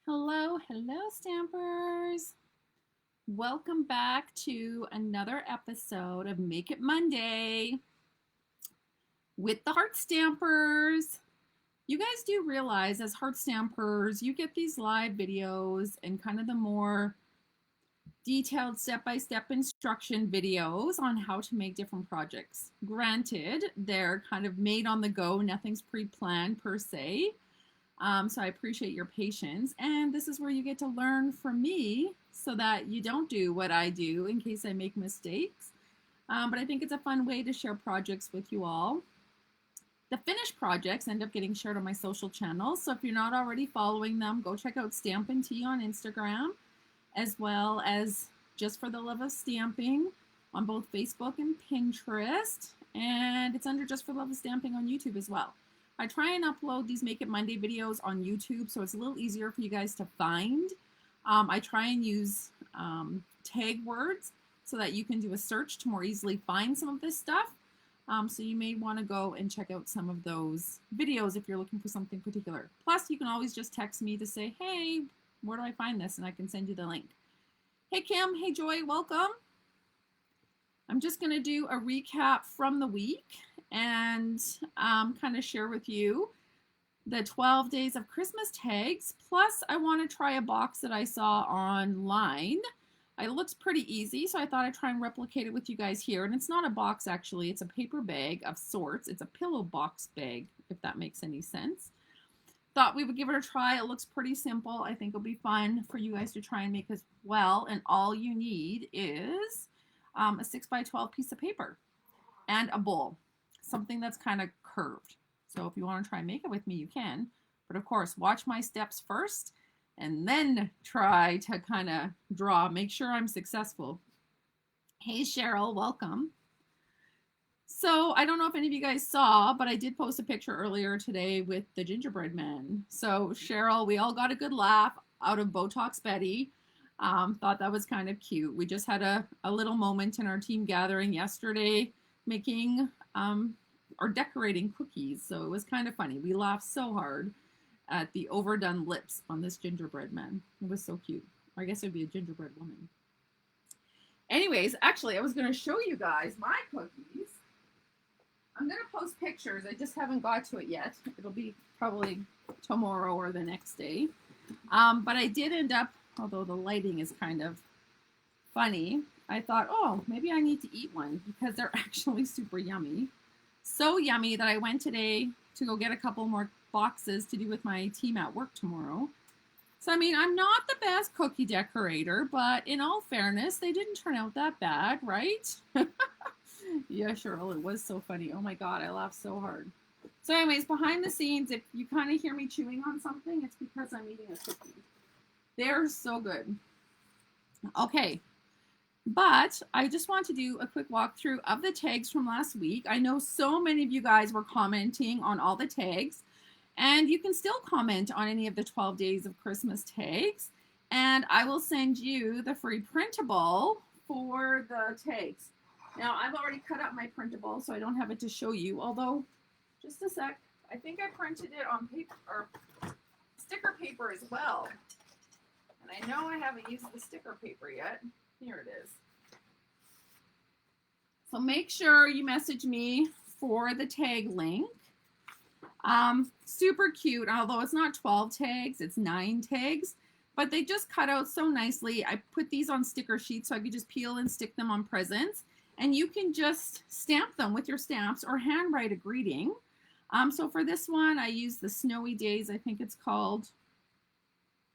Hello, hello, Stampers. Welcome back to another episode of Make It Monday with the Heart Stampers. You guys do realize, as Heart Stampers, you get these live videos and kind of the more detailed step-by-step instruction videos on how to make different projects. Granted, they're kind of made on the go, nothing's pre-planned per se. So I appreciate your patience. And this is where you get to learn from me so that you don't do what I do in case I make mistakes. But I think it's a fun way to share projects with you all. The finished projects end up getting shared on my social channels. So if you're not already following them, go check out Stampin' Tea on Instagram, as well as Just for the Love of Stamping on both Facebook and Pinterest. And it's under Just for the Love of Stamping on YouTube as well. I try and upload these Make It Monday videos on YouTube, so it's a little easier for you guys to find. I try and use tag words so that you can do a search to more easily find some of this stuff. So you may want to go and check out some of those videos if you're looking for something particular. Plus, you can always just text me to say, hey, where do I find this? And I can send you the link. Hey, Kim. Hey, Joy. Welcome. I'm just going to do a recap from the week and kind of share with you the 12 days of Christmas tags. Plus, I want to try a box that I saw online. It looks pretty easy, so I thought I'd try and replicate it with you guys here. And it's not a box, actually. It's a paper bag of sorts. It's a pillow box bag, if that makes any sense. Thought we would give it a try. It looks pretty simple. I think it'll be fun for you guys to try and make as well. And all you need is a 6x12 piece of paper and a bowl. Something that's kind of curved. So if you want to try and make it with me, you can. But of course, watch my steps first and then try to kind of draw. Make sure I'm successful. Hey, Cheryl, welcome. So I don't know if any of you guys saw, but I did post a picture earlier today with the gingerbread man. So Cheryl, we all got a good laugh out of Botox Betty. Thought that was kind of cute. We just had a little moment in our team gathering yesterday making or decorating cookies. So it was kind of funny. We laughed so hard at the overdone lips on this gingerbread man. It was so cute. Or I guess it would be a gingerbread woman. Anyways, actually, I was going to show you guys my cookies. I'm going to post pictures. I just haven't got to it yet. It'll be probably tomorrow or the next day. But I did end up, although the lighting is kind of funny, I thought, oh, maybe I need to eat one because they're actually super yummy. So yummy that I went today to go get a couple more boxes to do with my team at work tomorrow. So, I mean, I'm not the best cookie decorator, but in all fairness, they didn't turn out that bad, right? Yeah, Cheryl, it was so funny. Oh my God, I laughed so hard. So anyways, behind the scenes, if you kind of hear me chewing on something, it's because I'm eating a cookie. They're so good. Okay. But I just want to do a quick walkthrough of the tags from last week. I know so many of you guys were commenting on all the tags, and you can still comment on any of the 12 days of Christmas tags, and I will send you the free printable for the tags. Now, I've already cut up my printable, so I don't have it to show you, although, just a sec, I think I printed it on paper or sticker paper as well. And I know I haven't used the sticker paper yet. Here it is. So make sure you message me for the tag link. Super cute, although it's not 12 tags, it's 9 tags, but they just cut out so nicely. I put these on sticker sheets so I could just peel and stick them on presents, and you can just stamp them with your stamps or handwrite a greeting. So for this one, I used the Snowy Days, I think it's called.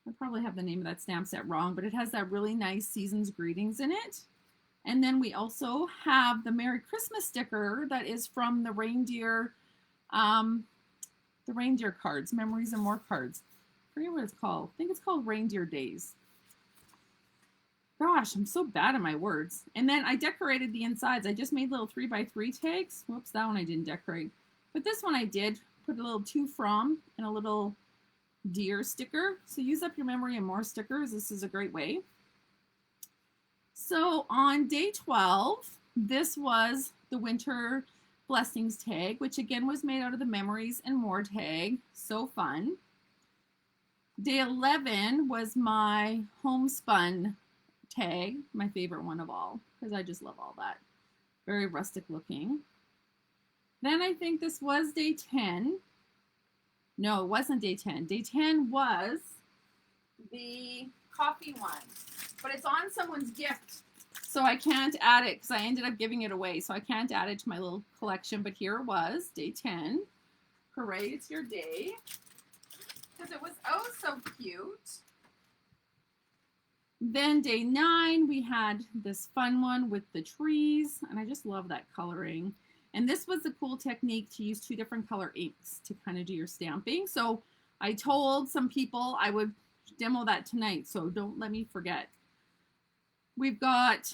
I probably have the name of that stamp set wrong, but it has that really nice season's greetings in it. And then we also have the Merry Christmas sticker that is from the reindeer cards, Memories and More cards. I forget what it's called. I think it's called Reindeer Days. Gosh, I'm so bad at my words. And then I decorated the insides. I just made little 3x3 tags. Whoops, that one I didn't decorate. But this one I did. Put a little to from and a little deer sticker. So use up your Memory and More stickers. This is a great way. So on day 12, this was the winter blessings tag, which again was made out of the Memories and More tag. So fun. Day 11 was my homespun tag, my favorite one of all, because I just love all that. Very rustic looking. Then I think this was day 10. No, it wasn't day 10. Day 10 was the coffee one, but it's on someone's gift, so I can't add it because I ended up giving it away, so I can't add it to my little collection, but here it was, day 10. Hooray, it's your day. Because it was oh so cute. Then day 9, we had this fun one with the trees, and I just love that coloring. And this was a cool technique to use 2 different color inks to kind of do your stamping. So I told some people I would demo that tonight, so don't let me forget. We've got,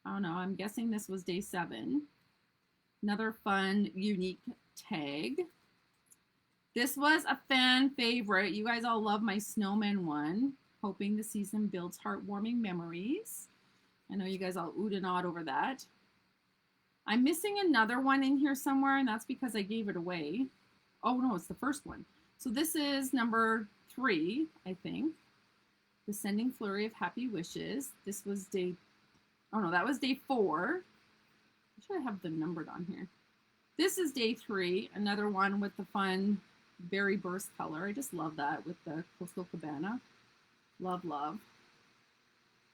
I don't know, I'm guessing this was day 7. Another fun, unique tag. This was a fan favorite. You guys all love my snowman one. Hoping the season builds heartwarming memories. I know you guys all oohed and awed over that. I'm missing another one in here somewhere, and that's because I gave it away. Oh no, it's the first one. So this is number 3, I think. The Sending Flurry of Happy Wishes. This was day, oh no, that was day 4. I should have them numbered on here. This is day 3, another one with the fun berry burst color. I just love that with the Coastal Cabana. Love, love.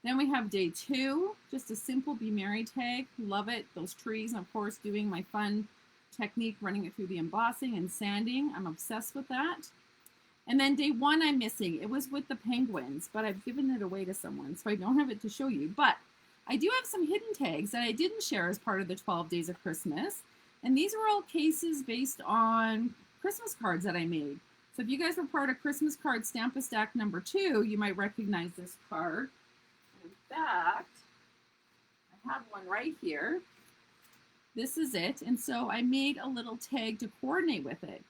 Then we have day 2, just a simple Be Merry tag. Love it. Those trees, and of course, doing my fun technique, running it through the embossing and sanding. I'm obsessed with that. And then day 1, I'm missing. It was with the penguins, but I've given it away to someone, so I don't have it to show you. But I do have some hidden tags that I didn't share as part of the 12 Days of Christmas. And these are all cases based on Christmas cards that I made. So if you guys were part of Christmas card Stamp-A-Stack number 2, you might recognize this card. In fact, I have one right here. This is it. And so I made a little tag to coordinate with it.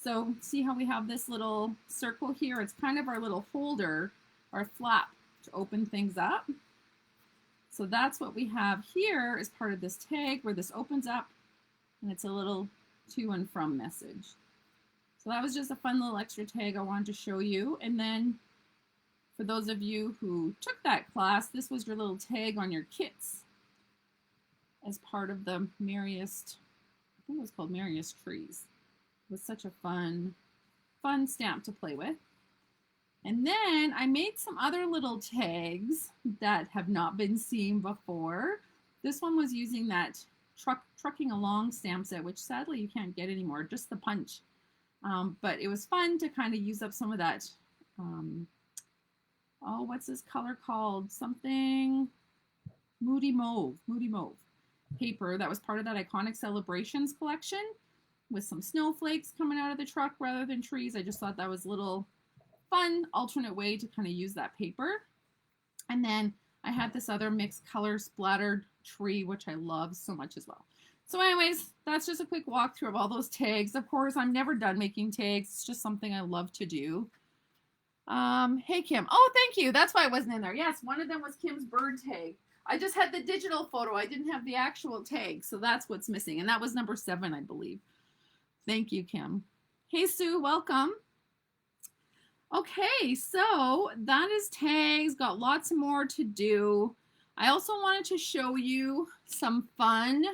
So see how we have this little circle here? It's kind of our little holder, our flap to open things up. So that's what we have here as part of this tag where this opens up, and it's a little to and from message. So that was just a fun little extra tag I wanted to show you. And then for those of you who took that class, this was your little tag on your kits as part of the Merriest, I think it was called Merriest Trees. It was such a fun stamp to play with. And then I made some other little tags that have not been seen before. This one was using that trucking along stamp set, which sadly you can't get anymore, just the punch. But it was fun to kind of use up some of that, oh, what's this color called? Something Moody Mauve paper that was part of that Iconic Celebrations collection with some snowflakes coming out of the truck rather than trees. I just thought that was a little fun alternate way to kind of use that paper. And then I had this other mixed color splattered tree, which I love so much as well. So anyways, that's just a quick walkthrough of all those tags. Of course, I'm never done making tags. It's just something I love to do. Hey, Kim. Oh, thank you. That's why it wasn't in there. Yes, one of them was Kim's bird tag. I just had the digital photo. I didn't have the actual tag, so that's what's missing. And that was number 7, I believe. Thank you, Kim. Hey, Sue. Welcome. Okay, so that is tags. Got lots more to do. I also wanted to show you some fun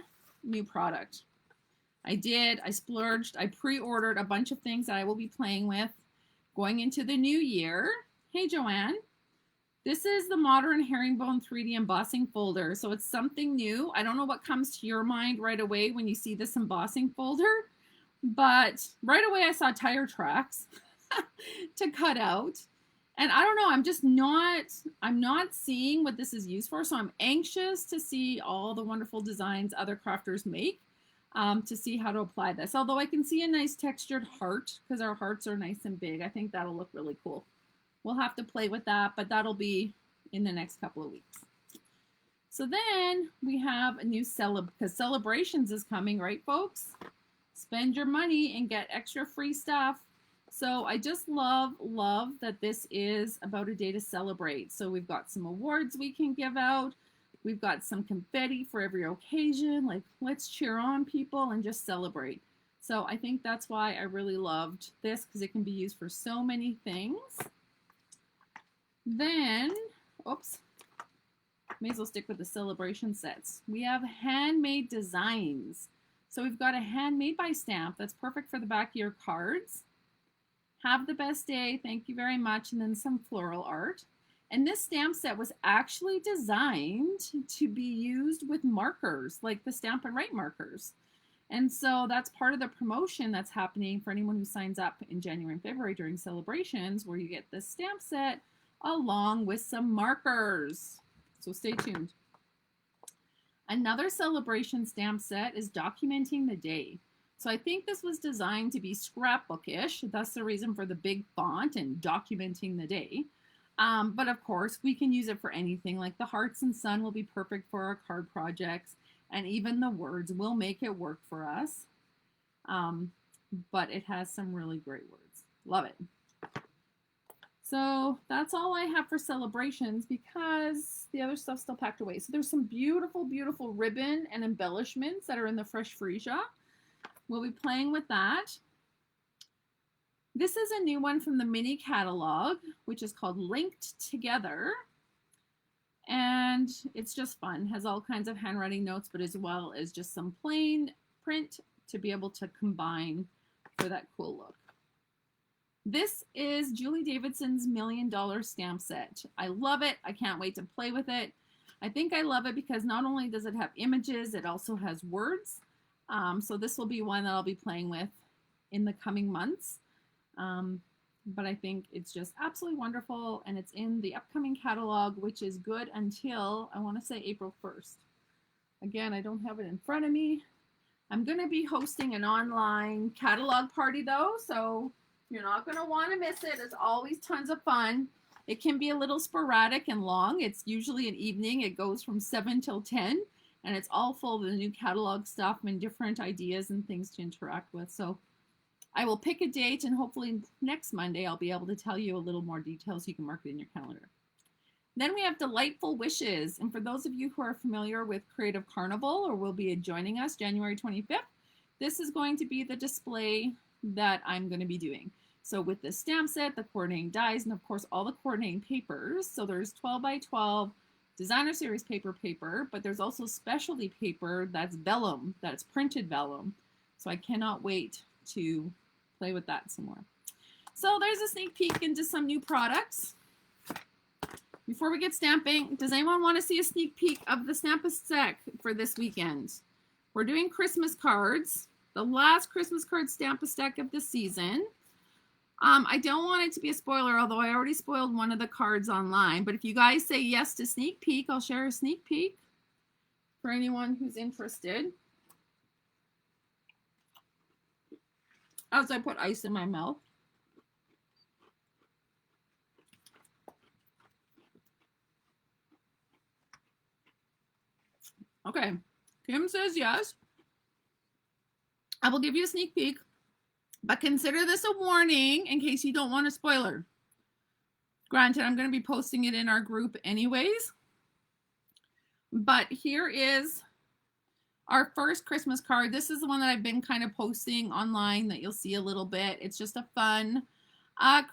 new product. I splurged. I pre-ordered a bunch of things that I will be playing with going into the new year. Hey, Joanne. This is the Modern Herringbone 3D embossing folder. So it's something new. I don't know what comes to your mind right away when you see this embossing folder, but right away I saw tire tracks to cut out. And I don't know, I'm not seeing what this is used for. So I'm anxious to see all the wonderful designs other crafters make to see how to apply this. Although I can see a nice textured heart because our hearts are nice and big. I think that'll look really cool. We'll have to play with that, but that'll be in the next couple of weeks. So then we have a new because Celebrations is coming, right, folks? Spend your money and get extra free stuff. So I just love that this is about a day to celebrate. So we've got some awards we can give out. We've got some confetti for every occasion. Like, let's cheer on people and just celebrate. So I think that's why I really loved this, because it can be used for so many things. Then, oops, may as well stick with the celebration sets. We have handmade designs. So we've got a handmade by stamp that's perfect for the back of your cards. Have the best day, thank you very much, and then some floral art. And this stamp set was actually designed to be used with markers, like the Stamp and Write markers. And so that's part of the promotion that's happening for anyone who signs up in January and February during celebrations, where you get this stamp set along with some markers. So stay tuned. Another celebration stamp set is documenting the day. So I think this was designed to be scrapbookish. That's the reason for the big font and documenting the day. But of course, we can use it for anything. Like the hearts and sun will be perfect for our card projects. And even the words will make it work for us. But it has some really great words. Love it. So that's all I have for celebrations, because the other stuff's still packed away. So there's some beautiful, beautiful ribbon and embellishments that are in the Fresh Freesia. We'll be playing with that. This is a new one from the mini catalog, which is called Linked Together. And it's just fun. Has all kinds of handwriting notes, but as well as just some plain print to be able to combine for that cool look. This is Julie Davidson's $1 Million stamp set. I love it. I can't wait to play with it. I think I love it because not only does it have images, it also has words. So this will be one that I'll be playing with in the coming months. But I think it's just absolutely wonderful, and it's in the upcoming catalog, which is good until, I want to say, April 1st. Again, I don't have it in front of me. I'm going to be hosting an online catalog party, though, so you're not going to want to miss it. It's always tons of fun. It can be a little sporadic and long. It's usually an evening. It goes from 7 till 10, and it's all full of the new catalog stuff and different ideas and things to interact with. So I will pick a date, and hopefully next Monday I'll be able to tell you a little more details so you can mark it in your calendar. Then we have Delightful Wishes. And for those of you who are familiar with Creative Carnival or will be joining us January 25th, this is going to be the display that I'm going to be doing. So with the stamp set, the coordinating dies, and of course all the coordinating papers. So there's 12 by 12 designer series paper, but there's also specialty paper that's vellum, that's printed vellum. So I cannot wait to play with that some more. So there's a sneak peek into some new products. Before we get stamping, does anyone want to see a sneak peek of the Stamp-A-Stack for this weekend? We're doing Christmas cards, the last Christmas card Stamp-A-Stack of the season. I don't want it to be a spoiler, although I already spoiled one of the cards online. But if you guys say yes to sneak peek, I'll share a sneak peek for anyone who's interested. As I put ice in my mouth. Okay, Kim says yes. I will give you a sneak peek, but consider this a warning in case you don't want a spoiler. Granted, I'm going to be posting it in our group anyways. But here is our first Christmas card. This is the one that I've been kind of posting online that you'll see a little bit. It's just a fun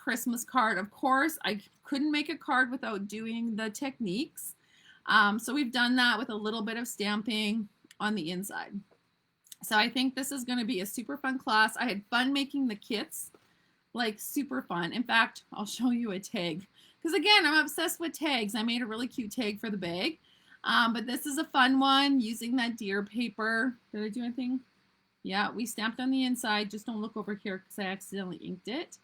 Christmas card. Of course, I couldn't make a card without doing the techniques. So we've done that with a little bit of stamping on the inside. So I think this is going to be a super fun class. I had fun making the kits, like super fun. In fact, I'll show you a tag. Because again, I'm obsessed with tags. I made a really cute tag for the bag. But this is a fun one using that deer paper. Did I do anything? Yeah, we stamped on the inside. Just don't look over here because I accidentally inked it.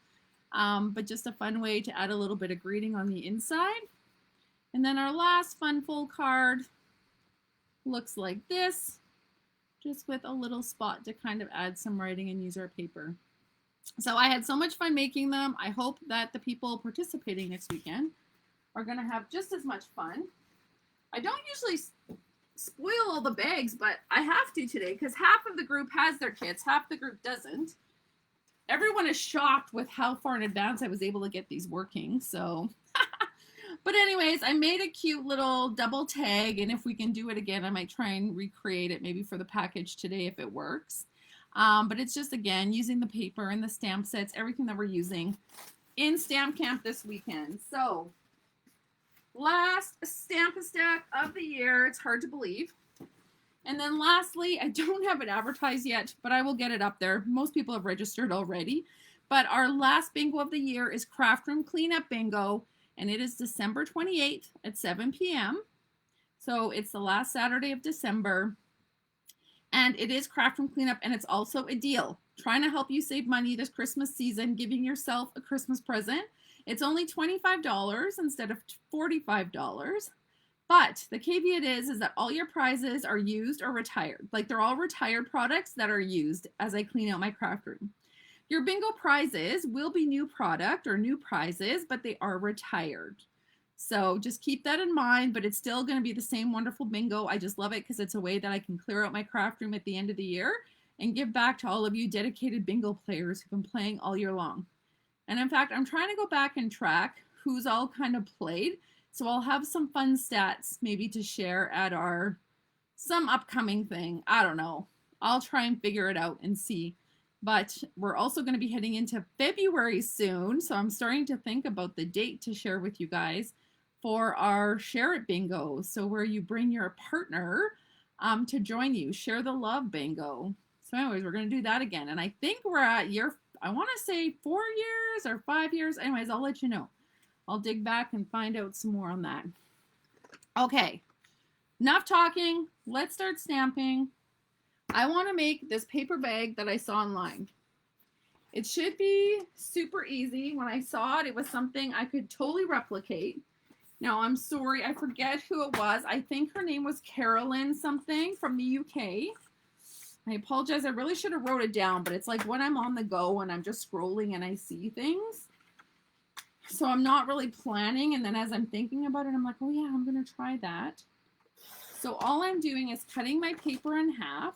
But just a fun way to add a little bit of greeting on the inside. And then our last fun full card looks like this, just with a little spot to kind of add some writing and use our paper. So I had so much fun making them. I hope that the people participating next weekend are going to have just as much fun. I don't usually spoil all the bags, but I have to today because half of the group has their kits, half the group doesn't. Everyone is shocked with how far in advance I was able to get these working, so... But anyways, I made a cute little double tag, and if we can do it again, I might try and recreate it maybe for the package today if it works. But it's just, again, using the paper and the stamp sets, everything that we're using in Stamp Camp this weekend. So, last Stamp a Stack of the year. It's hard to believe. And then lastly, I don't have it advertised yet, but I will get it up there. Most people have registered already. But our last bingo of the year is Craft Room Cleanup Bingo, and it is December 28th at 7 p.m. So it's the last Saturday of December. And it is Craft Room Cleanup, and it's also a deal. Trying to help you save money this Christmas season, giving yourself a Christmas present. It's only $25 instead of $45. But the caveat is that all your prizes are used or retired. Like, they're all retired products that are used as I clean out my craft room. Your bingo prizes will be new product or new prizes, but they are retired. So just keep that in mind, but it's still going to be the same wonderful bingo. I just love it because it's a way that I can clear out my craft room at the end of the year and give back to all of you dedicated bingo players who've been playing all year long. And in fact, I'm trying to go back and track who's all kind of played. So I'll have some fun stats maybe to share at some upcoming thing. I don't know. I'll try and figure it out and see. But we're also going to be heading into February soon. So I'm starting to think about the date to share with you guys for our Share It Bingo. So where you bring your partner to join you. Share the Love Bingo. So anyways, we're going to do that again. And I think we're at I want to say 4 years or 5 years. Anyways, I'll let you know. I'll dig back and find out some more on that. Okay, enough talking. Let's start stamping. I want to make this paper bag that I saw online. It should be super easy. When I saw it, it was something I could totally replicate. Now, I'm sorry, I forget who it was. I think her name was Carolyn something from the UK. I apologize. I really should have wrote it down, but it's like when I'm on the go and I'm just scrolling and I see things. So I'm not really planning, and then as I'm thinking about it, I'm like, oh yeah, I'm going to try that. So all I'm doing is cutting my paper in half.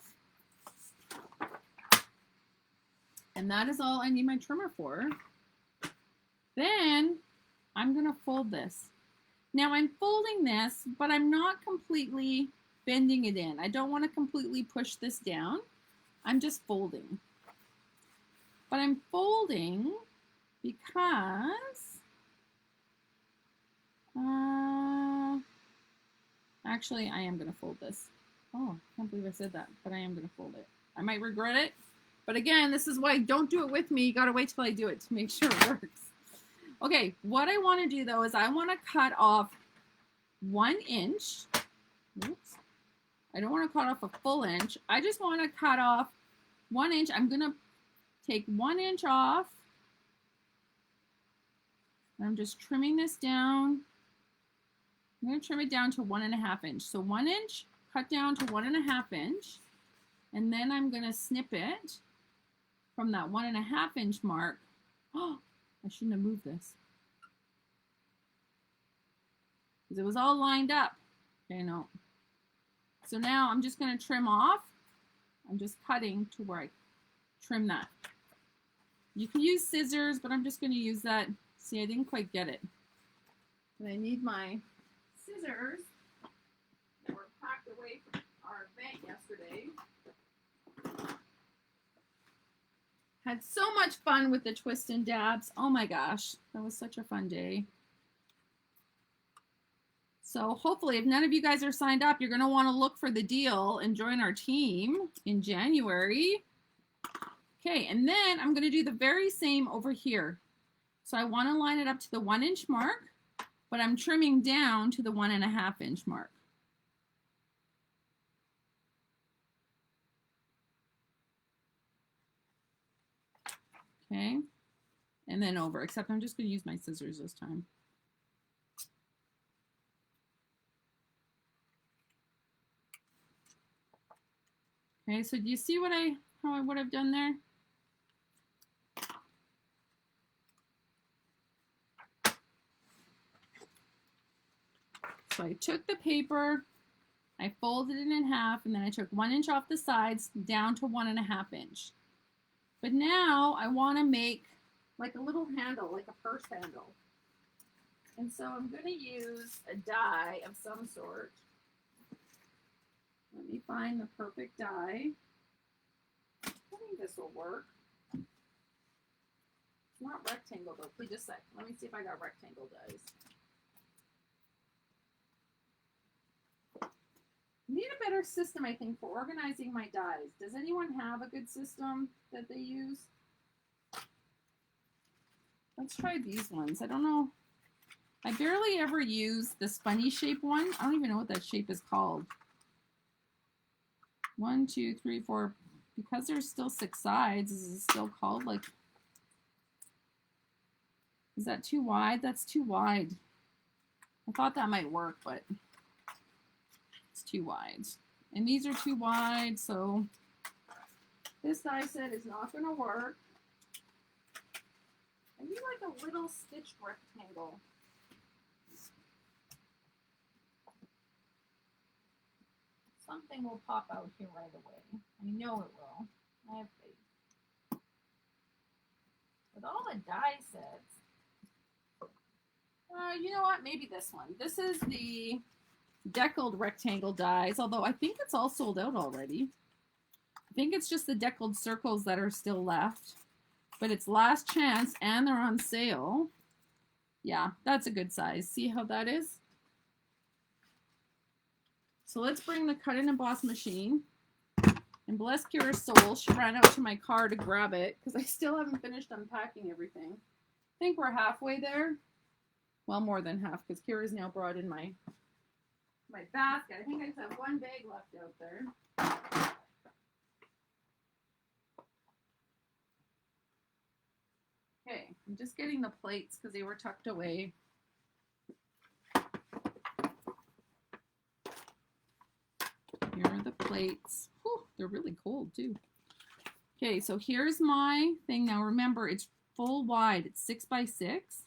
And that is all I need my trimmer for. Then I'm going to fold this. Now I'm folding this, but I'm not completely bending it in. I don't want to completely push this down. I'm just folding. But I'm folding because actually, I am going to fold this. Oh, I can't believe I said that, but I am going to fold it. I might regret it, but again, this is why don't do it with me. You got to wait till I do it to make sure it works. Okay, what I want to do though is I want to cut off 1 inch. Oops. I don't want to cut off a full inch. I just want to cut off 1 inch. I'm going to take 1 inch off. I'm just trimming this down. I'm going to trim it down to 1.5 inch. So 1 inch, cut down to 1.5 inch. And then I'm going to snip it from that 1.5 inch mark. Oh, I shouldn't have moved this, because it was all lined up. Okay, no. So now I'm just going to trim off. I'm just cutting to where I trim that. You can use scissors, but I'm just going to use that. See, I didn't quite get it. And I need my scissors that were packed away from our event yesterday. Had so much fun with the twist and dabs. Oh my gosh, that was such a fun day. So hopefully, if none of you guys are signed up, you're going to want to look for the deal and join our team in January. Okay, and then I'm going to do the very same over here. So I want to line it up to the 1 inch mark, but I'm trimming down to the 1.5 inch mark. Okay, and then over, except I'm just going to use my scissors this time. Okay, so do you see what I've done there? So I took the paper, I folded it in half, and then I took 1 inch off the sides down to 1.5 inch. But now I want to make like a little handle, like a purse handle. And so I'm going to use a die of some sort. Let me find the perfect die. think this will work. It's not rectangle though. Wait just a sec. Let me see if I got rectangle dies. Need a better system, I think, for organizing my dies. Does anyone have a good system that they use? Let's try these ones. I don't know. I barely ever use the spunny shape one. I don't even know what that shape is called. 1, 2, 3, 4. Because there's still 6 sides, is it still called like... Is that too wide? That's too wide. I thought that might work, but it's too wide. And these are too wide, so this die set is not going to work. I need like a little stitched rectangle. Something will pop out here right away. I know it will. I have faith. With all the die sets, you know what? Maybe this one. This is the deckled rectangle dies, although I think it's all sold out already. I think it's just the deckled circles that are still left. But it's last chance and they're on sale. Yeah, that's a good size. See how that is? So let's bring the cut and emboss machine. And bless Kira's soul, she ran out to my car to grab it because I still haven't finished unpacking everything. I think we're halfway there. Well, more than half because Kira's now brought in my basket. I think I just have one bag left out there. Okay, I'm just getting the plates because they were tucked away. Here are the plates. Whew, they're really cold too. Okay, so here's my thing. Now remember, it's full wide. It's 6 by 6.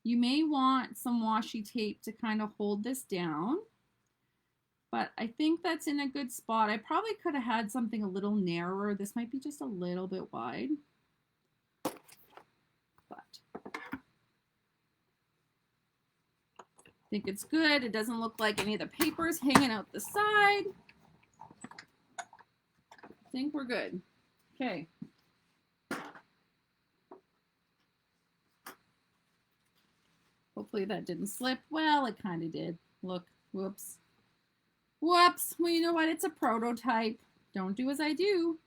You may want some washi tape to kind of hold this down. But I think that's in a good spot. I probably could have had something a little narrower. This might be just a little bit wide. But I think it's good. It doesn't look like any of the papers hanging out the side. I think we're good. Okay. Hopefully that didn't slip. Well, it kind of did. Look, whoops. Whoops. Well, you know what? It's a prototype. Don't do as I do.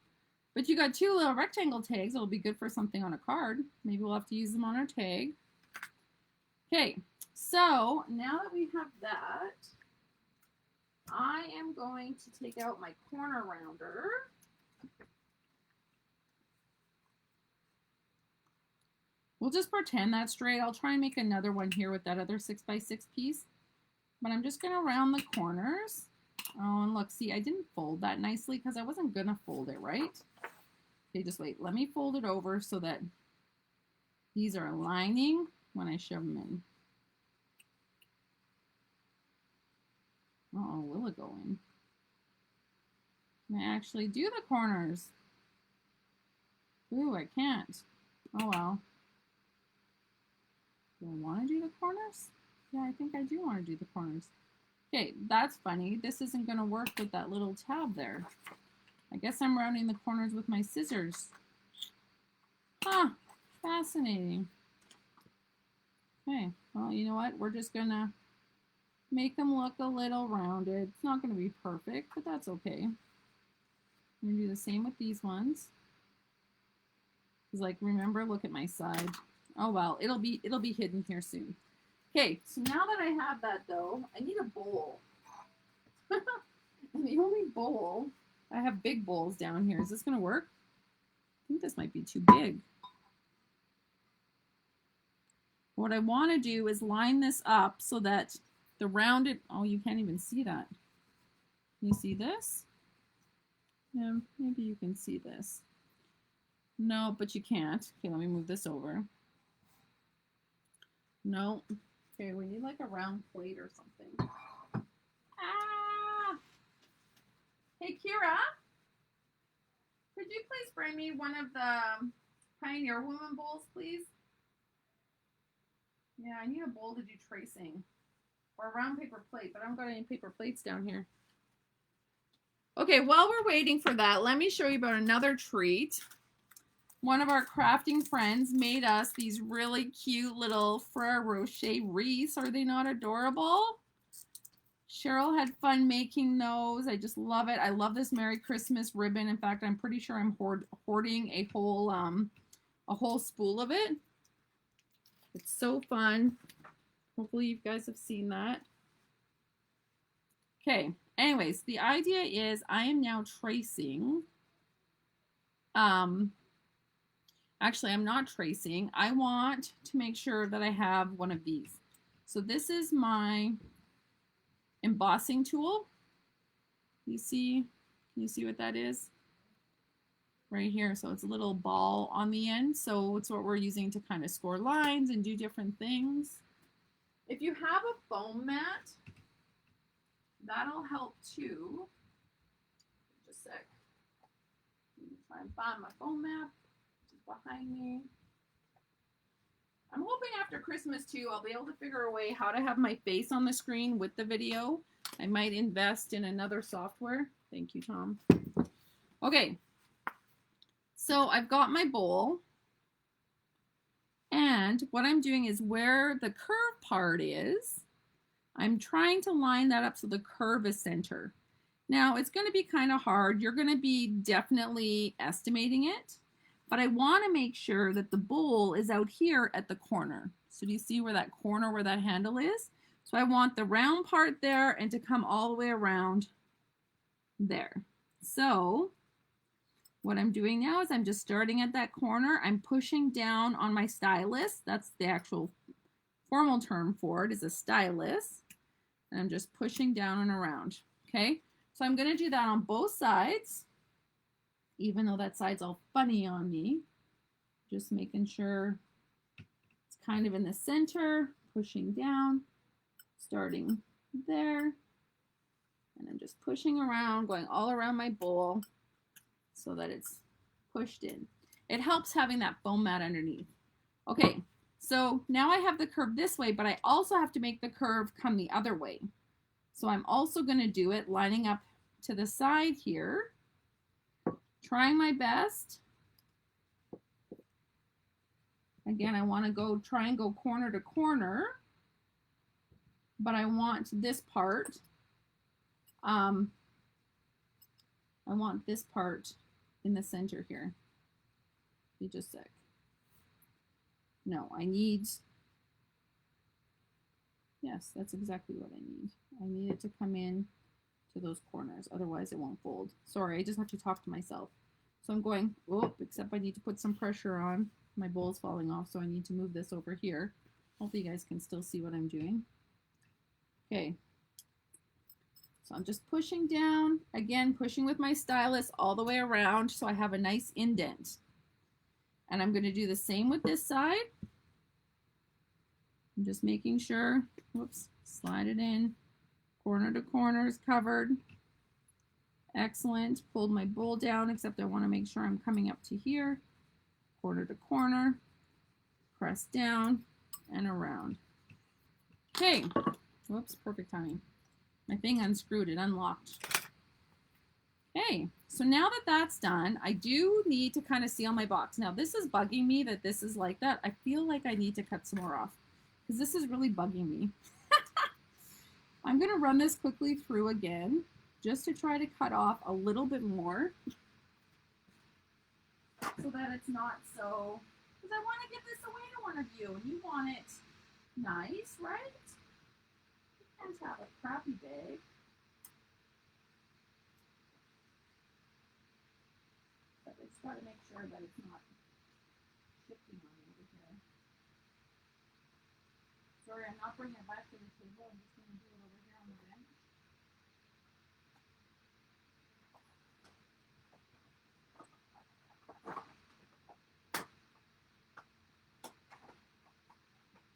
But you got 2 little rectangle tags. It'll be good for something on a card. Maybe we'll have to use them on our tag. Okay. So now that we have that, I am going to take out my corner rounder. We'll just pretend that's straight. I'll try and make another one here with that other 6 by 6 piece. But I'm just going to round the corners. Oh, and look, see, I didn't fold that nicely because I wasn't going to fold it, right? Okay, just wait. Let me fold it over so that these are aligning when I shove them in. Uh-oh, will it go in? Can I actually do the corners? Ooh, I can't. Oh, well. Do I want to do the corners? Yeah, I think I do want to do the corners. Okay, that's funny. This isn't going to work with that little tab there. I guess I'm rounding the corners with my scissors. Huh, fascinating. Okay, well, you know what? We're just going to make them look a little rounded. It's not going to be perfect, but that's okay. I'm going to do the same with these ones. Because, like, remember, look at my side. Oh, well, it'll be hidden here soon. Okay, so now that I have that, though, I need a bowl. And the only bowl, I have big bowls down here. Is this going to work? I think this might be too big. What I want to do is line this up so that the rounded, oh, you can't even see that. Can you see this? Yeah, maybe you can see this. No, but you can't. Okay, let me move this over. No. Okay, we need like a round plate or something. Ah! Hey, Kira, could you please bring me one of the Pioneer Woman bowls, please? Yeah, I need a bowl to do tracing. Or a round paper plate, but I don't got any paper plates down here. Okay. Okay, while we're waiting for that, let me show you about another treat. One of our crafting friends made us these really cute little Ferrero Rocher wreaths. Are they not adorable? Cheryl had fun making those. I just love it. I love this Merry Christmas ribbon. In fact, I'm pretty sure I'm hoarding a whole spool of it. It's so fun. Hopefully you guys have seen that. Okay, anyways, the idea is I am now tracing. Actually, I'm not tracing. I want to make sure that I have one of these. So this is my embossing tool. Can you see what that is? Right here. So it's a little ball on the end. So it's what we're using to kind of score lines and do different things. If you have a foam mat, that'll help too. Just a sec. Let me try and find my foam mat, which is behind me. I'm hoping after Christmas too, I'll be able to figure a way how to have my face on the screen with the video. I might invest in another software. Thank you, Tom. Okay. So I've got my bowl. And what I'm doing is where the curve part is, I'm trying to line that up so the curve is center. Now it's going to be kind of hard. You're going to be definitely estimating it, but I want to make sure that the bowl is out here at the corner. So do you see where that corner, where that handle is? So I want the round part there and to come all the way around there. So what I'm doing now is I'm just starting at that corner. I'm pushing down on my stylus. That's the actual formal term for it, is a stylus. And I'm just pushing down and around. Okay, so I'm going to do that on both sides, even though that side's all funny on me. Just making sure it's kind of in the center, pushing down, starting there. And I'm just pushing around, going all around my bowl so that it's pushed in. It helps having that foam mat underneath. Okay, so now I have the curve this way, but I also have to make the curve come the other way. So I'm also going to do it lining up to the side here, trying my best. Again, I want to try and go corner to corner, but I want this part, I want this part in the center here. Be just a sec. No, yes, that's exactly what I need. I need it to come in to those corners, otherwise it won't fold. Sorry, I just have to talk to myself. So I'm going, oh, except I need to put some pressure on. My bowl's falling off, so I need to move this over here. Hopefully you guys can still see what I'm doing. Okay. So I'm just pushing down, again, pushing with my stylus all the way around so I have a nice indent. And I'm going to do the same with this side. I'm just making sure, whoops, slide it in. Corner to corner is covered. Excellent. Pulled my bowl down, except I want to make sure I'm coming up to here. Corner to corner. Press down and around. Okay. Whoops, perfect timing. My thing unscrewed, it unlocked. Okay, so now that that's done, I do need to kind of seal my box. Now this is bugging me that this is like that. I feel like I need to cut some more off because this is really bugging me. I'm going to run this quickly through again just to try to cut off a little bit more so that it's not so, because I want to give this away to one of you and you want it nice, right? You can't have a crappy bag. But I just got to make sure that it's not shifting on me over here. Sorry, I'm not bringing it back to the table. I'm just going to do it over here on the bench.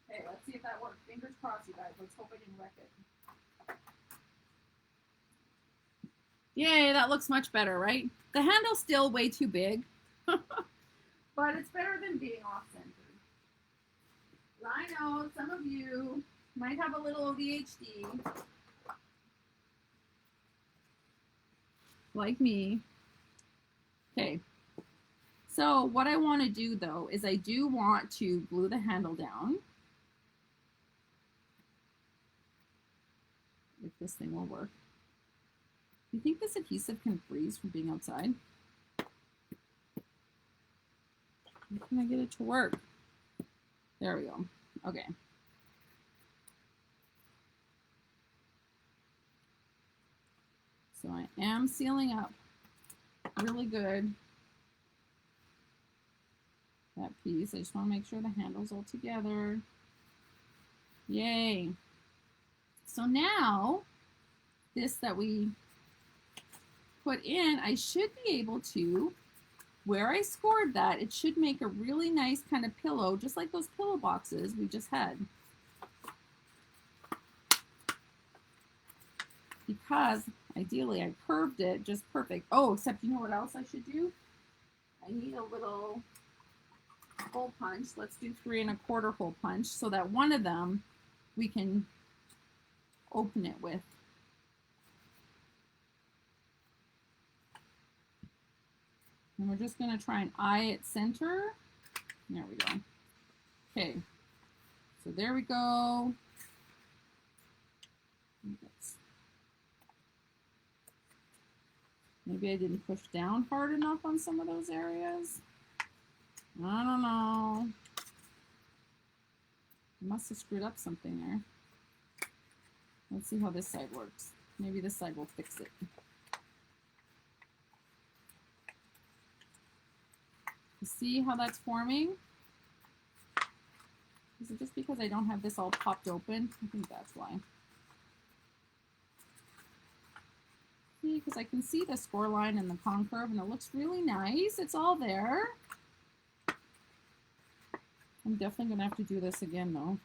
Okay, let's see if that works. Fingers crossed, you guys. Let's hope I didn't wreck it. Yay, that looks much better, right? The handle's still way too big, but it's better than being off-centered. I know some of you might have a little ADHD. like me. Okay. So what I want to do though is I do want to glue the handle down. If this thing will work. Do you think this adhesive can freeze from being outside? How can I get it to work? There we go. Okay. So I am sealing up really good that piece. I just want to make sure the handle's all together. Yay. So now this that we put in, I should be able to, where I scored that, it should make a really nice kind of pillow, just like those pillow boxes we just had. Because ideally I curved it just perfect. Oh, except you know what else I should do? I need a little hole punch. Let's do 3 1/4 hole punch so that one of them we can open it with. And we're just going to try and eye it center. There we go. Okay. So there we go. Maybe I didn't push down hard enough on some of those areas. I don't know. I must have screwed up something there. Let's see how this side works. Maybe this side will fix it. You see how that's forming? Is it just because I don't have this all popped open? I think that's why. See, because I can see the score line and the concurve, and it looks really nice. It's all there. I'm definitely going to have to do this again, though.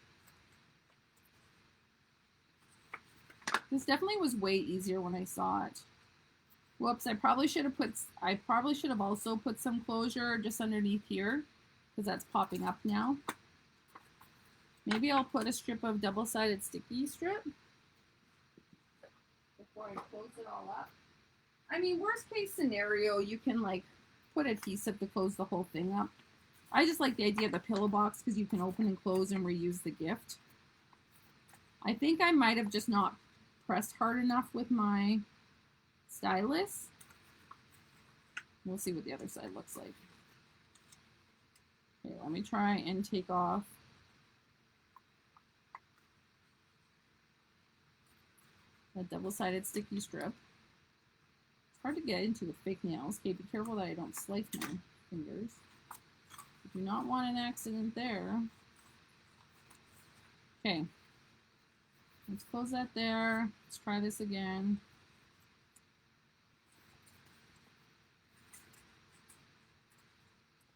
This definitely was way easier when I saw it. Whoops, I probably should have also put some closure just underneath here, because that's popping up now. Maybe I'll put a strip of double-sided sticky strip before I close it all up. I mean, worst case scenario, you can like put adhesive to close the whole thing up. I just like the idea of the pillow box because you can open and close and reuse the gift. I think I might have just not pressed hard enough with my stylus. We'll see what the other side looks like. Okay, let me try and take off that double-sided sticky strip. It's hard to get into with fake nails. Okay, be careful that I don't slice my fingers. I do not want an accident there. Okay. Let's close that there. Let's try this again.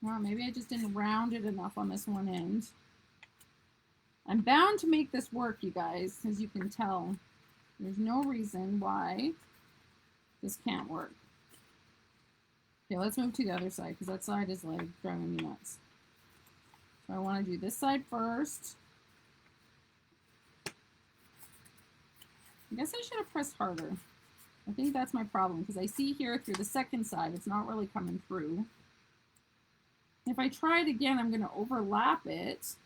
Well, maybe I just didn't round it enough on this one end. I'm bound to make this work, you guys, as you can tell. There's no reason why this can't work. Okay, let's move to the other side because that side is like driving me nuts. So I want to do this side first. I guess I should have pressed harder. I think that's my problem because I see here through the second side, it's not really coming through. If I try it again, I'm going to overlap it.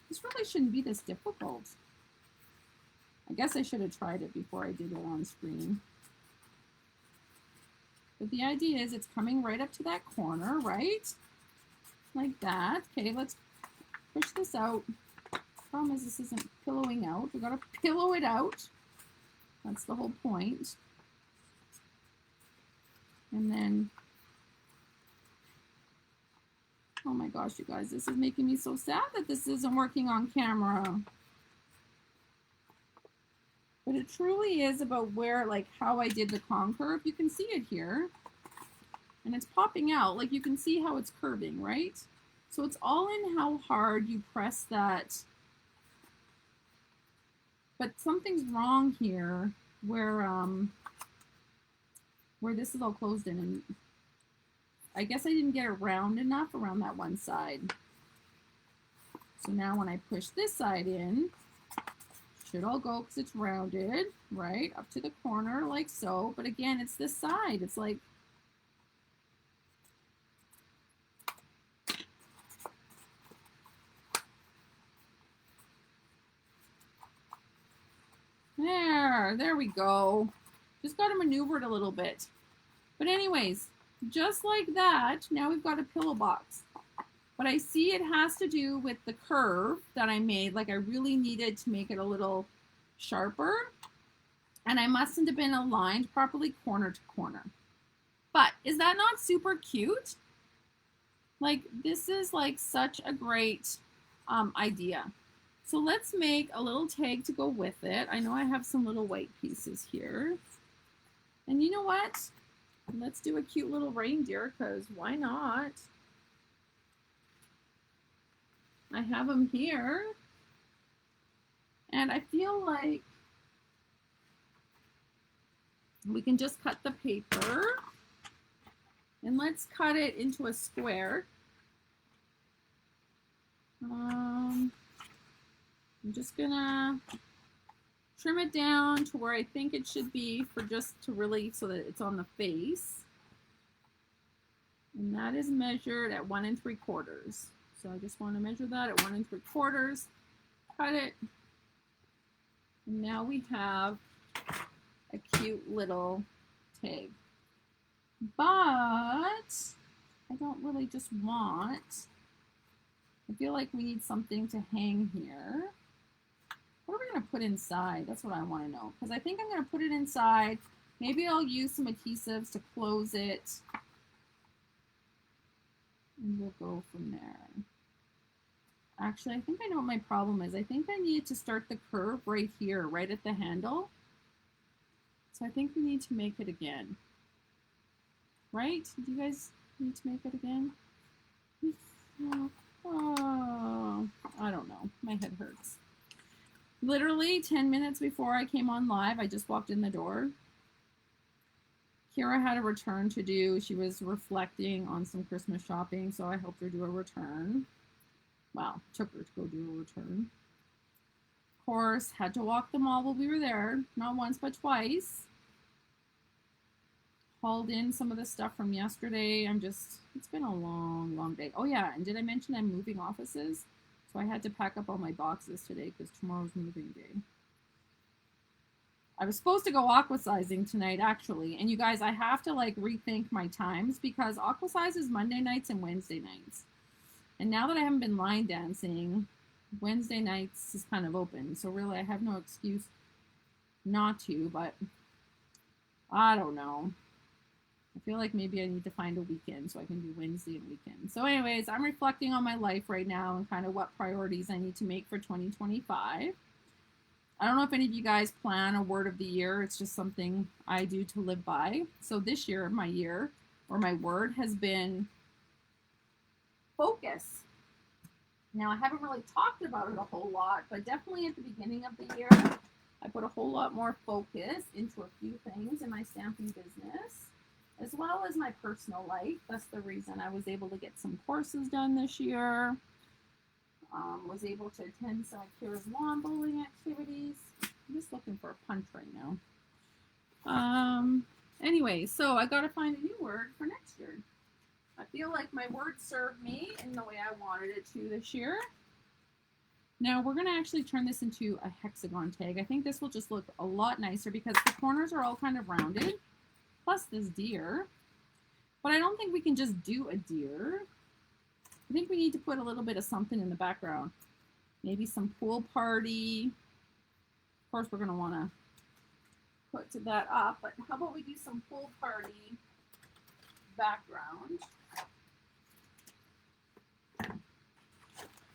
This really shouldn't be this difficult. I guess I should have tried it before I did it on screen. But the idea is it's coming right up to that corner, right? Like that. Okay, let's push this out. Problem is this isn't pillowing out. We've got to pillow it out. That's the whole point. And then, oh my gosh, you guys, this is making me so sad that this isn't working on camera. But it truly is about where, like, how I did the concurve. You can see it here. And it's popping out. Like, you can see how it's curving, right? So it's all in how hard you press that. But something's wrong here where this is all closed in. And I guess I didn't get it round enough around that one side. So now when I push this side in, should all go because it's rounded, right? Up to the corner like so. But again, it's this side. It's like, there we go. Just got to maneuver it a little bit. But anyways, just like that, now we've got a pillow box. But I see it has to do with the curve that I made. Like I really needed to make it a little sharper. And I mustn't have been aligned properly corner to corner. But is that not super cute? Like this is like such a great idea. So let's make a little tag to go with it. I know I have some little white pieces here. And you know what? Let's do a cute little reindeer because why not? I have them here. And I feel like we can just cut the paper. And let's cut it into a square. I'm just gonna trim it down to where I think it should be for just to really, so that it's on the face. And that is measured at 1 3/4. So I just want to measure that at 1 3/4. Cut it. And now we have a cute little tag. But I don't really just want, I feel like we need something to hang here. What are we going to put inside? That's what I want to know. Because I think I'm going to put it inside. Maybe I'll use some adhesives to close it. And we'll go from there. Actually, I think I know what my problem is. I think I need to start the curve right here, right at the handle. So I think we need to make it again. Right? Do you guys need to make it again? Oh, I don't know. My head hurts. Literally 10 minutes before I came on live, I just walked in the door. Kira had a return to do. She was reflecting on some Christmas shopping, so I helped her do a return. Well, took her to go do a return. Of course, had to walk the mall while we were there. Not once, but twice. Hauled in some of the stuff from yesterday. It's been a long, long day. Oh yeah, and did I mention I'm moving offices? So I had to pack up all my boxes today because tomorrow's moving day. I was supposed to go aquasizing tonight, actually. And you guys, I have to like rethink my times because aquasize is Monday nights and Wednesday nights. And now that I haven't been line dancing, Wednesday nights is kind of open. So really, I have no excuse not to, but I don't know. I feel like maybe I need to find a weekend so I can do Wednesday and weekend. So anyways, I'm reflecting on my life right now and kind of what priorities I need to make for 2025. I don't know if any of you guys plan a word of the year. It's just something I do to live by. So this year, my word has been focus. Now, I haven't really talked about it a whole lot, but definitely at the beginning of the year, I put a whole lot more focus into a few things in my stamping business, as well as my personal life. That's the reason I was able to get some courses done this year. Was able to attend some of Kira's lawn bowling activities. I'm just looking for a punch right now. Anyway, so I got to find a new word for next year. I feel like my word served me in the way I wanted it to this year. Now we're going to actually turn this into a hexagon tag. I think this will just look a lot nicer because the corners are all kind of rounded. Plus this deer. But I don't think we can just do a deer. I think we need to put a little bit of something in the background. Maybe some pool party. Of course, we're going to want to put that up. But how about we do some pool party background?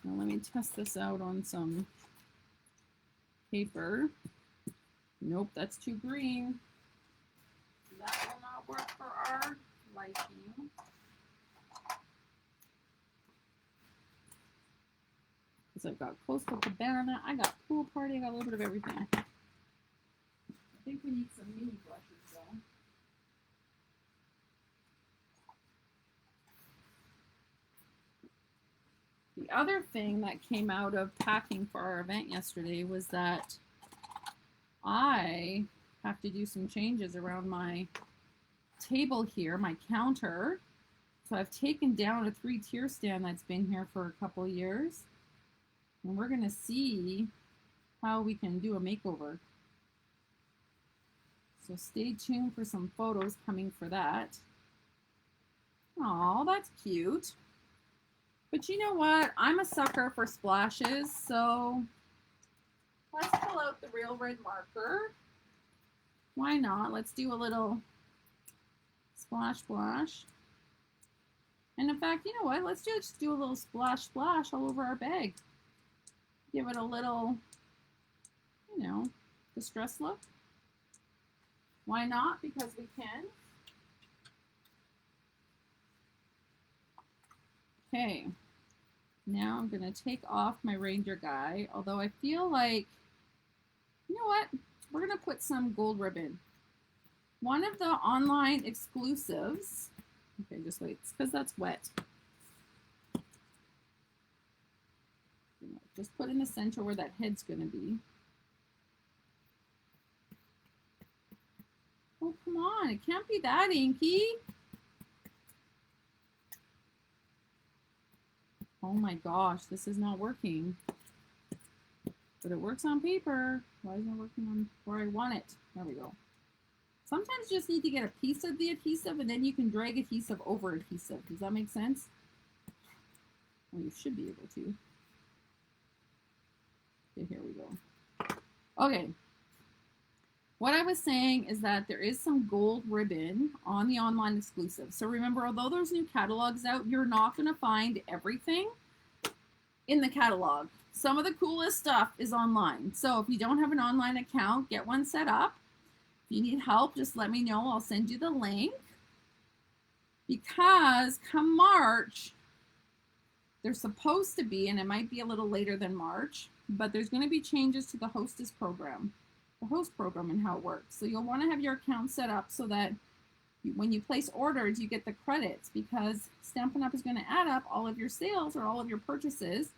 Now let me test this out on some paper. Nope, that's too green. That will not work for our liking. Because I've got Coastal Cabana, I got Pool Party, I got a little bit of everything. I think we need some mini brushes though. The other thing that came out of packing for our event yesterday was that I have to do some changes around my table here, my counter. So I've taken down a 3-tier stand that's been here for a couple years. And we're going to see how we can do a makeover. So stay tuned for some photos coming for that. Oh, that's cute. But you know what? I'm a sucker for splashes, so let's pull out the real red marker. Why not? Let's do a little splash, splash. And in fact, you know what? Let's just do a little splash, splash all over our bag. Give it a little, you know, distress look. Why not? Because we can. Okay, now I'm going to take off my reindeer guy, although I feel like, you know what? We're going to put some gold ribbon. One of the online exclusives, okay, just wait, it's because that's wet. Just put in the center where that head's going to be. Oh, come on, it can't be that inky. Oh my gosh, this is not working. But it works on paper. Why isn't it working on where I want it? There we go. Sometimes you just need to get a piece of the adhesive and then you can drag adhesive over adhesive. Does that make sense? Well, you should be able to. Okay, here we go. Okay. What I was saying is that there is some gold ribbon on the online exclusive. So remember, although there's new catalogs out, you're not going to find everything in the catalog. Some of the coolest stuff is online. So if you don't have an online account, get one set up. If you need help, just let me know. I'll send you the link. Because come March, there's supposed to be, and it might be a little later than March, but there's going to be changes to the hostess program. The host program and how it works. So you'll want to have your account set up so that when you place orders, you get the credits, because Stampin' Up! Is going to add up all of your sales or all of your purchases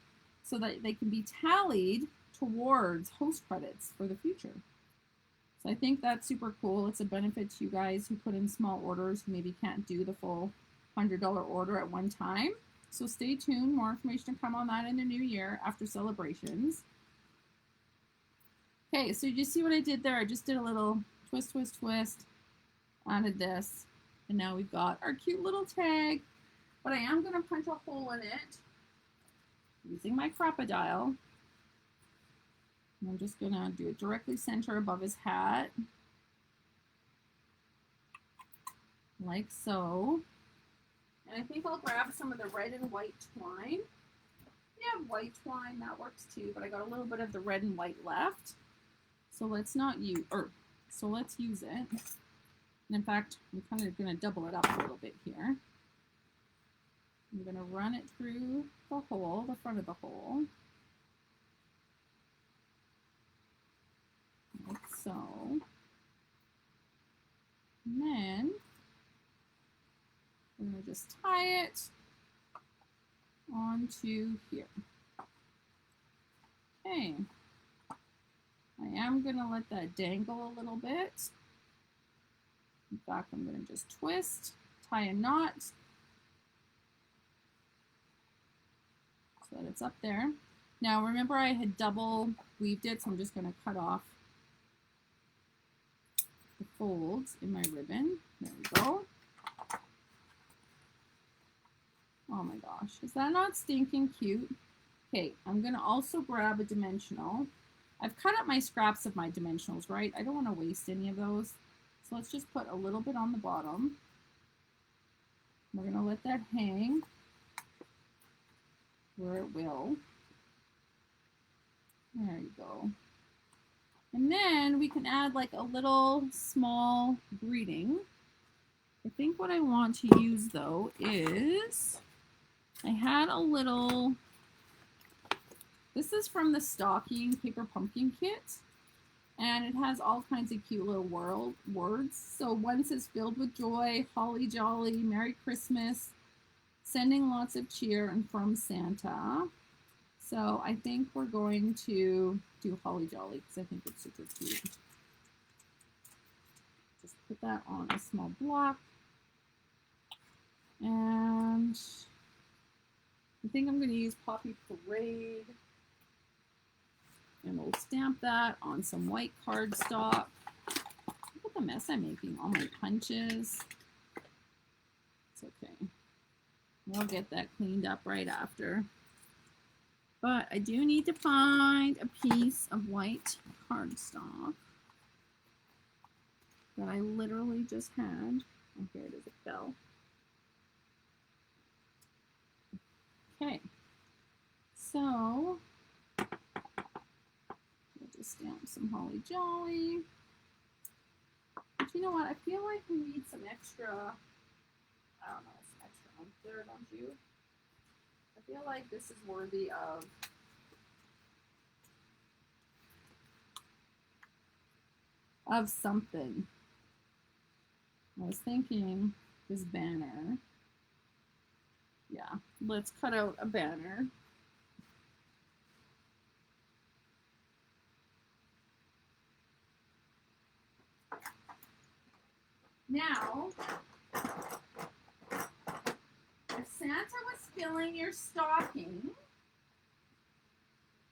so that they can be tallied towards host credits for the future. So I think that's super cool. It's a benefit to you guys who put in small orders, who maybe can't do the full $100 order at one time. So stay tuned. More information to come on that in the new year after celebrations. Okay, so you see what I did there? I just did a little twist, twist, twist, added this, and now we've got our cute little tag, but I am going to punch a hole in it using my crocodile. And I'm just going to do it directly center above his hat, like so. And I think I'll grab some of the red and white twine. Yeah, white twine, that works too, but I got a little bit of the red and white left. So let's not use, so let's use it. And in fact, I'm kind of going to double it up a little bit here. I'm going to run it through the hole, the front of the hole. Like so. And then we're going to just tie it onto here. Okay. I am going to let that dangle a little bit. In fact, I'm going to just twist, tie a knot so that it's up there. Now remember, I had double weaved it, so I'm just going to cut off the folds in my ribbon. There we go. Oh my gosh, is that not stinking cute? Okay, I'm going to also grab a dimensional. I've cut up my scraps of my dimensionals, right? I don't want to waste any of those. So let's just put a little bit on the bottom. We're going to let that hang where it will. There you go. And then we can add like a little small greeting. I think what I want to use though is, I had a little, this is from the Stocking Paper Pumpkin Kit, and it has all kinds of cute little words. So one says filled with joy, holly jolly, Merry Christmas, sending lots of cheer, and from Santa. So I think we're going to do holly jolly because I think it's super cute. put that on a small block. And I think I'm going to use Poppy Parade. And we'll stamp that on some white cardstock. Look at the mess I'm making. All my punches. It's okay. We'll get that cleaned up right after. But I do need to find a piece of white cardstock that I literally just had. Oh, here it is, it fell. Okay, so we'll just stamp some Holly Jolly. But you know what? I feel like we need some extra, I don't know, some extra on there, don't you? I feel like this is worthy of something. I was thinking this banner. Yeah, let's cut out a banner. Now, if Santa was filling your stocking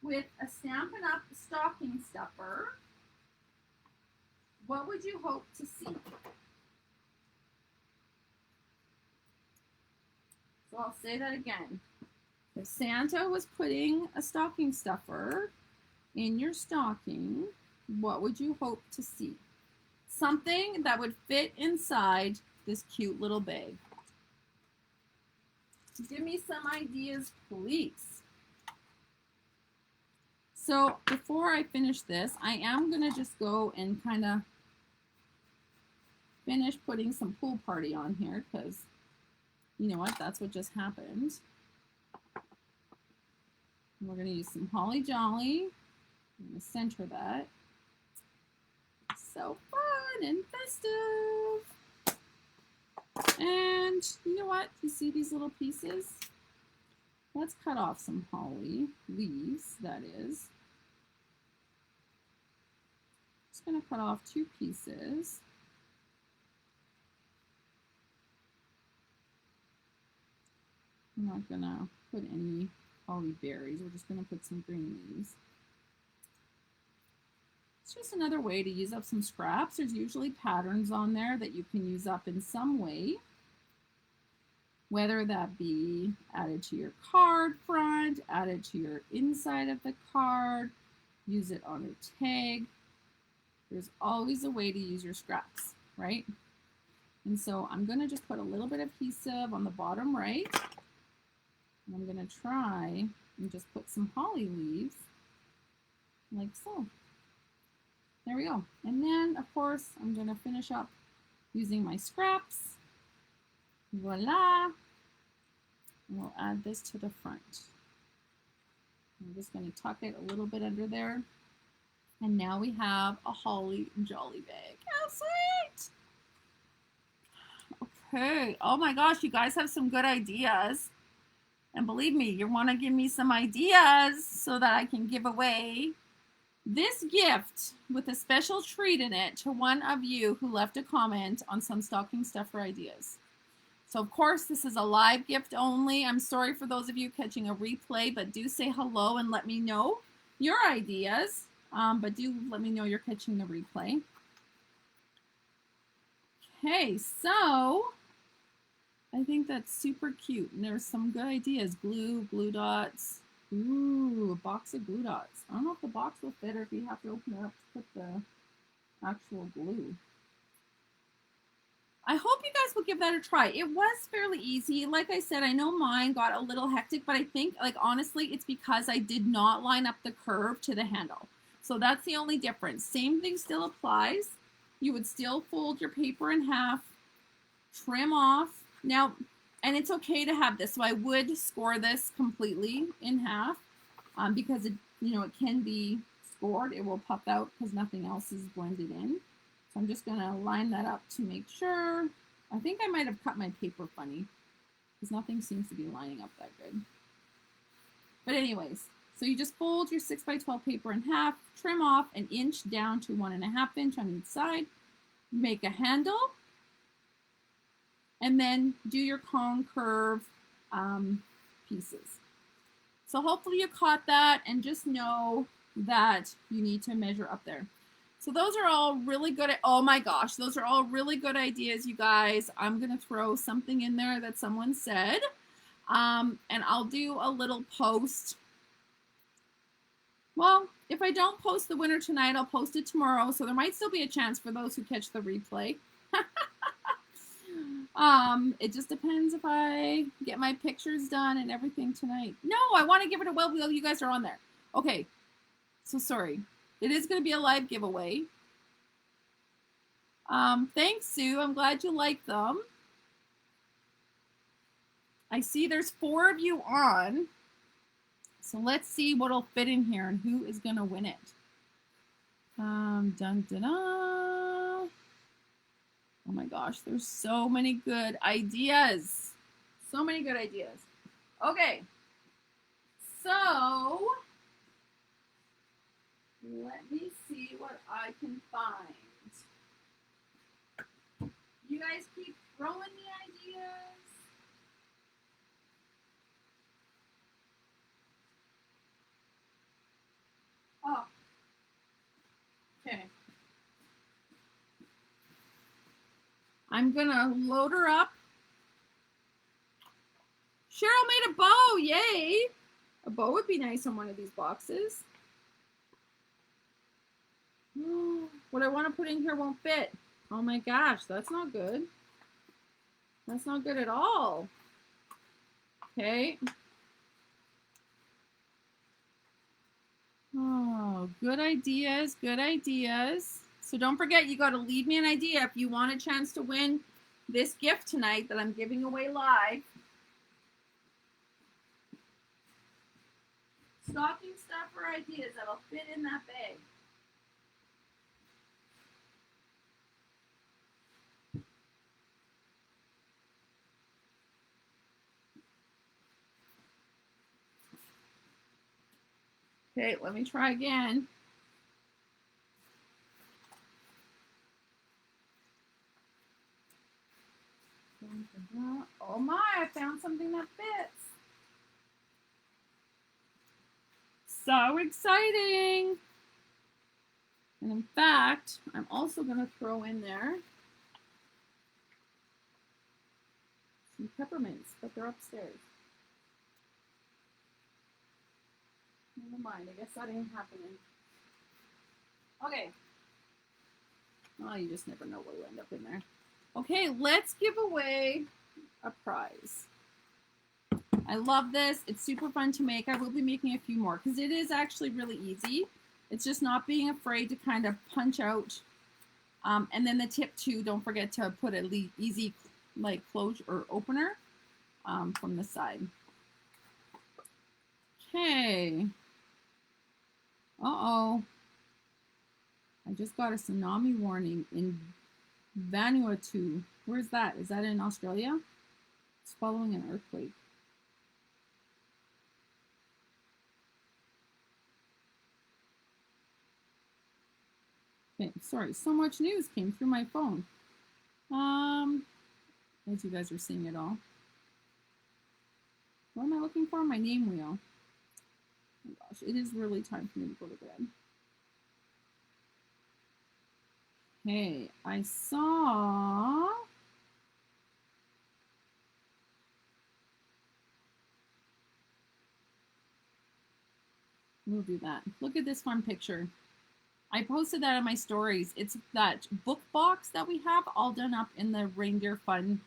with a Stampin' Up! Stocking stuffer, what would you hope to see? So I'll say that again. If Santa was putting a stocking stuffer in your stocking, what would you hope to see? Something that would fit inside this cute little bag. Give me some ideas, please. So before I finish this, I am going to just go and kind of finish putting some Pool Party on here because you know what? That's what just happened. We're going to use some Holly Jolly. I'm going to center that. So fun and festive. And you know what? You see these little pieces? Let's cut off some holly leaves, that is. Just going to cut off 2 pieces. I'm not going to put any holly berries. We're just going to put some green leaves. It's just another way to use up some scraps. There's usually patterns on there that you can use up in some way. Whether that be added to your card front, added to your inside of the card, use it on a tag. There's always a way to use your scraps, right? And so I'm going to just put a little bit of adhesive on the bottom right. And I'm going to try and just put some holly leaves like so. There we go. And then, of course, I'm going to finish up using my scraps. Voila. And we'll add this to the front. I'm just going to tuck it a little bit under there. And now we have a Holly Jolly bag. How sweet! Okay. Oh my gosh, you guys have some good ideas. And believe me, you want to give me some ideas so that I can give away this gift with a special treat in it to one of you who left a comment on some stocking stuffer ideas. So of course, this is a live gift only. I'm sorry for those of you catching a replay, but do say hello and let me know your ideas. But do let me know you're catching the replay. Okay, so I think that's super cute. And there's some good ideas. Glue dots. Ooh, a box of glue dots. I don't know if the box will fit or if you have to open it up to put the actual glue. I hope you guys will give that a try. It was fairly easy. Like I said, I know mine got a little hectic, but I think, like, honestly, it's because I did not line up the curve to the handle. So that's the only difference. Same thing still applies. You would still fold your paper in half, trim off. Now, and it's okay to have this. So I would score this completely in half because it, you know, it can be scored. It will puff out because nothing else is blended in. So I'm just going to line that up to make sure. I think I might have cut my paper funny because nothing seems to be lining up that good. But anyways, so you just fold your 6x12 paper in half, trim off an inch down to 1.5 inch on each side. make a handle, and then do your cone curve pieces. So hopefully you caught that, and just know that you need to measure up there. So those are all really good. Oh my gosh, those are all really good ideas, you guys. I'm going to throw something in there that someone said. And I'll do a little post. Well, if I don't post the winner tonight, I'll post it tomorrow. So there might still be a chance for those who catch the replay. It just depends if I get my pictures done and everything tonight. No, I want to give it a while you guys are on there. Okay. So sorry. It is going to be a live giveaway. Thanks, Sue. I'm glad you like them. I see there's 4 of you on. So let's see what'll fit in here and who is going to win it. Dun, dun, dun. Oh my gosh, there's so many good ideas. So many good ideas. Okay. So let me see what I can find. You guys keep throwing me ideas. Oh. Okay. I'm gonna load her up. Cheryl made a bow, yay! A bow would be nice on one of these boxes. What I want to put in here won't fit. Oh my gosh, that's not good. That's not good at all. Okay. Oh, good ideas, good ideas. So don't forget, you got to leave me an idea if you want a chance to win this gift tonight that I'm giving away live. Stocking stuffer ideas that'll fit in that bag. Okay, let me try again. Oh my, I found something that fits. So exciting. And in fact, I'm also going to throw in there some peppermints, but they're upstairs. Never mind, I guess that ain't happening. Okay. Oh, you just never know what will end up in there. Okay, let's give away a prize. I love this. It's super fun to make. I will be making a few more because it is actually really easy. It's just not being afraid to kind of punch out. And then the tip too, don't forget to put an easy like closure or opener from the side. Okay. Uh-oh. I just got a tsunami warning in Vanuatu. Where's that? Is that in Australia? It's following an earthquake. Okay, sorry, so much news came through my phone. As you guys are seeing it all. What am I looking for? My name wheel. Oh my gosh, it is really time for me to go to bed. Okay, I saw... We'll do that. Look at this fun picture. I posted that on my stories. It's that book box that we have all done up in the reindeer fun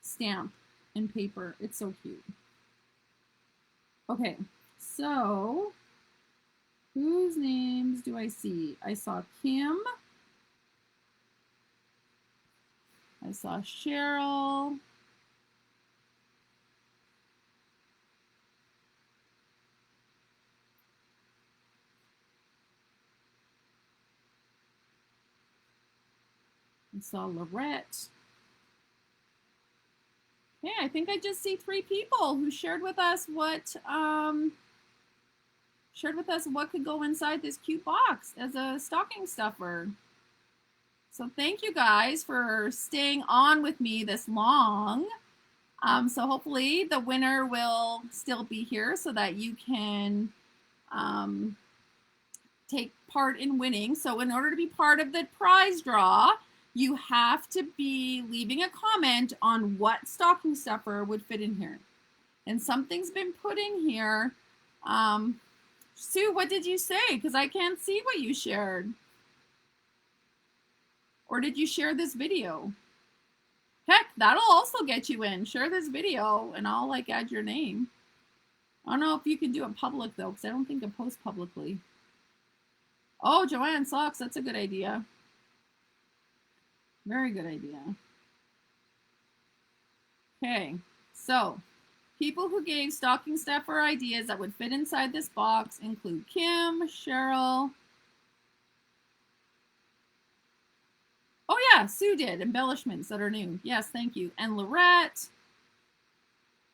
stamp and paper. It's so cute. Okay, so whose names do I see? I saw Kim. I saw Cheryl. I saw Lorette. Okay, I think I just see 3 people who shared with us what could go inside this cute box as a stocking stuffer. So thank you guys for staying on with me this long. So hopefully the winner will still be here so that you can take part in winning. So in order to be part of the prize draw, you have to be leaving a comment on what stocking stuffer would fit in here. And something's been put in here. Sue, what did you say? Because I can't see what you shared. Or did you share this video? Heck, that'll also get you in. Share this video and I'll like add your name. I don't know if you can do it public though, because I don't think it posts publicly. Oh, Joanne socks. That's a good idea. Very good idea. Okay, so people who gave stocking stuffer ideas that would fit inside this box include Kim, Cheryl. Oh yeah, Sue did. Embellishments that are new. Yes, thank you. And Lorette.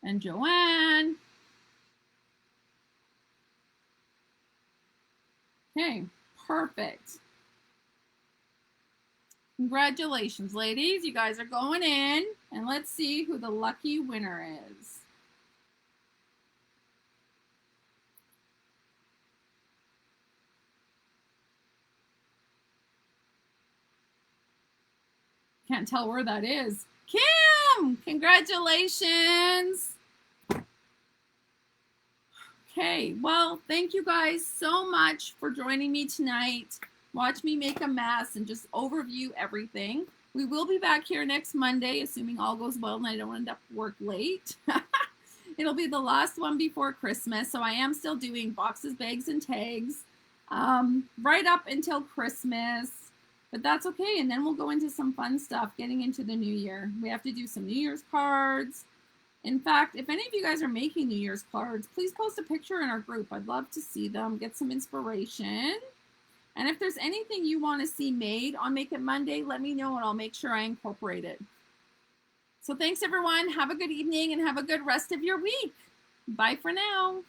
And Joanne. Okay, perfect. Congratulations, ladies. You guys are going in. And let's see who the lucky winner is. Can't tell where that is. Kim! Congratulations! Okay, well, thank you guys so much for joining me tonight. Watch me make a mess and just overview everything. We will be back here next Monday, assuming all goes well and I don't end up work late. It'll be the last one before Christmas, so I am still doing boxes, bags, and tags right up until Christmas. But that's okay, and then we'll go into some fun stuff getting into the new year. We have to do some New Year's cards. In fact, if any of you guys are making New Year's cards, please post a picture in our group. I'd love to see them, get some inspiration. And if there's anything you want to see made on Make It Monday, let me know and I'll make sure I incorporate it. So thanks everyone. Have a good evening and have a good rest of your week. Bye for now.